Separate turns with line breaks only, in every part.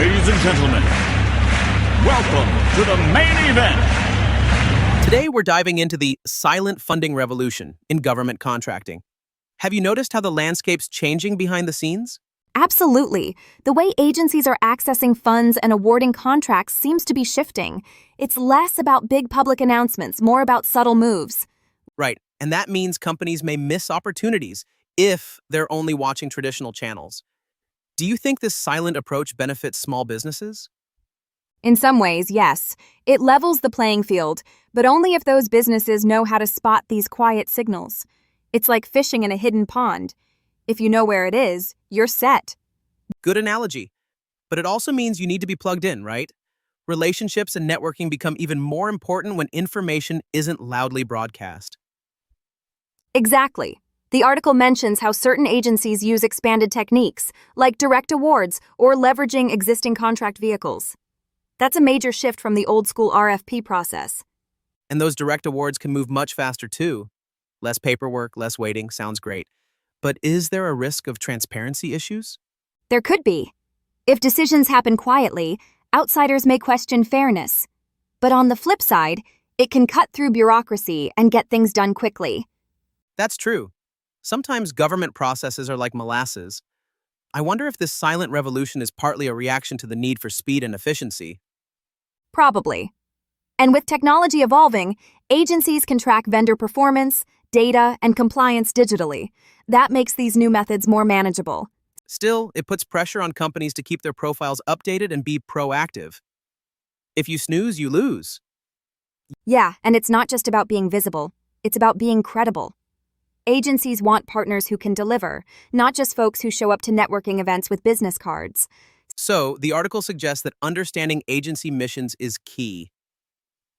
Ladies and gentlemen, welcome to the main event.
Today, we're diving into the silent funding revolution in government contracting. Have you noticed how the landscape's changing behind the scenes?
Absolutely. The way agencies are accessing funds and awarding contracts seems to be shifting. It's less about big public announcements, more about subtle moves.
Right, and that means companies may miss opportunities if they're only watching traditional channels. Do you think this silent approach benefits small businesses?
In some ways, yes. It levels the playing field, but only if those businesses know how to spot these quiet signals. It's like fishing in a hidden pond. If you know where it is, you're set.
Good analogy. But it also means you need to be plugged in, right? Relationships and networking become even more important when information isn't loudly broadcast.
Exactly. The article mentions how certain agencies use expanded techniques, like direct awards or leveraging existing contract vehicles. That's a major shift from the old-school RFP process.
And those direct awards can move much faster too. Less paperwork, less waiting, sounds great. But is there a risk of transparency issues?
There could be. If decisions happen quietly, outsiders may question fairness. But on the flip side, it can cut through bureaucracy and get things done quickly.
That's true. Sometimes government processes are like molasses. I wonder if this silent revolution is partly a reaction to the need for speed and efficiency.
Probably. And with technology evolving, agencies can track vendor performance, data, and compliance digitally. That makes these new methods more manageable.
Still, it puts pressure on companies to keep their profiles updated and be proactive. If you snooze, you lose.
Yeah, and it's not just about being visible. It's about being credible. Agencies want partners who can deliver, not just folks who show up to networking events with business cards.
So, the article suggests that understanding agency missions is key.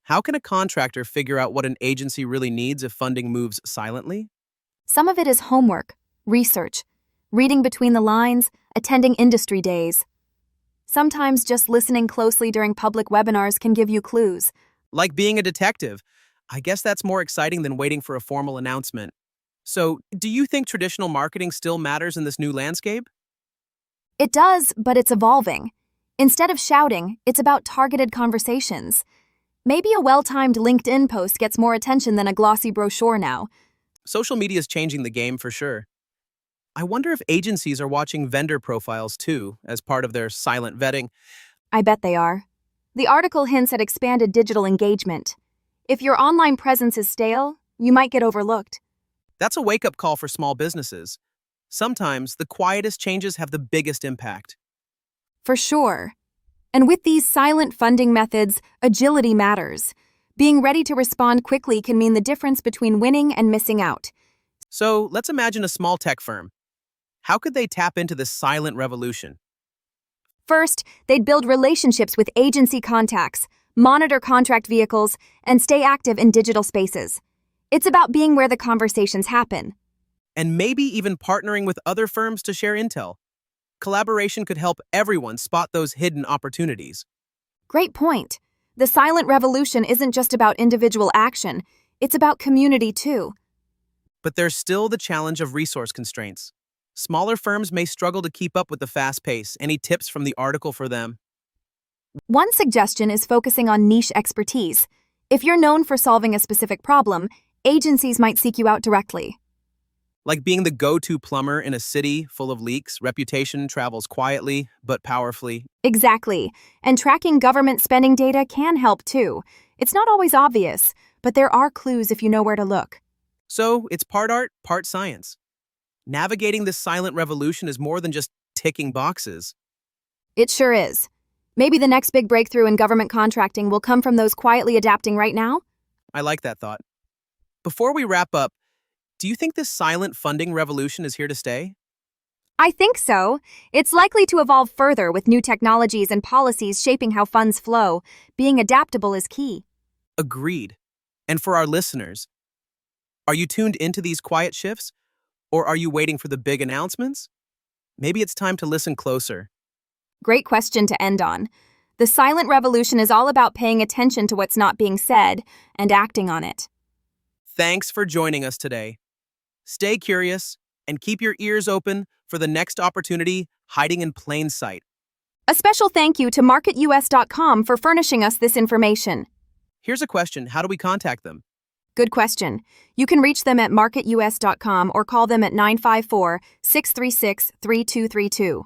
How can a contractor figure out what an agency really needs if funding moves silently?
Some of it is homework, research, reading between the lines, attending industry days. Sometimes just listening closely during public webinars can give you clues.
Like being a detective. I guess that's more exciting than waiting for a formal announcement. So, do you think traditional marketing still matters in this new landscape?
It does, but it's evolving. Instead of shouting, it's about targeted conversations. Maybe a well-timed LinkedIn post gets more attention than a glossy brochure now.
Social media is changing the game for sure. I wonder if agencies are watching vendor profiles too, as part of their silent vetting.
I bet they are. The article hints at expanded digital engagement. If your online presence is stale, you might get overlooked.
That's a wake-up call for small businesses. Sometimes the quietest changes have the biggest impact.
For sure. And with these silent funding methods, agility matters. Being ready to respond quickly can mean the difference between winning and missing out.
So let's imagine a small tech firm. How could they tap into this silent revolution?
First, they'd build relationships with agency contacts, monitor contract vehicles, and stay active in digital spaces. It's about being where the conversations happen.
And maybe even partnering with other firms to share intel. Collaboration could help everyone spot those hidden opportunities.
Great point. The silent revolution isn't just about individual action, it's about community too.
But there's still the challenge of resource constraints. Smaller firms may struggle to keep up with the fast pace. Any tips from the article for them?
One suggestion is focusing on niche expertise. If you're known for solving a specific problem, agencies might seek you out directly.
Like being the go-to plumber in a city full of leaks, reputation travels quietly but powerfully.
Exactly. And tracking government spending data can help too. It's not always obvious, but there are clues if you know where to look.
So it's part art, part science. Navigating this silent revolution is more than just ticking boxes.
It sure is. Maybe the next big breakthrough in government contracting will come from those quietly adapting right now?
I like that thought. Before we wrap up, do you think this silent funding revolution is here to stay?
I think so. It's likely to evolve further with new technologies and policies shaping how funds flow. Being adaptable is key.
Agreed. And for our listeners, are you tuned into these quiet shifts? Or are you waiting for the big announcements? Maybe it's time to listen closer.
Great question to end on. The silent revolution is all about paying attention to what's not being said and acting on it.
Thanks for joining us today. Stay curious and keep your ears open for the next opportunity hiding in plain sight.
A special thank you to MarketUS.com for furnishing us this information.
Here's a question. How do we contact them?
Good question. You can reach them at MarketUS.com or call them at 954-636-3232.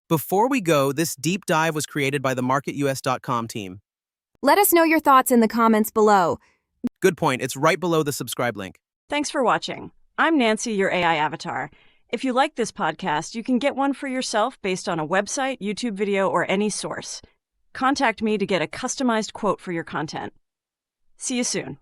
Before we go, this deep dive was created by the MarketUS.com team.
Let us know your thoughts in the comments below.
Good point. It's right below the subscribe link.
Thanks for watching. I'm Nancy, your AI avatar. If you like this podcast, you can get one for yourself based on a website, YouTube video, or any source. Contact me to get a customized quote for your content. See you soon.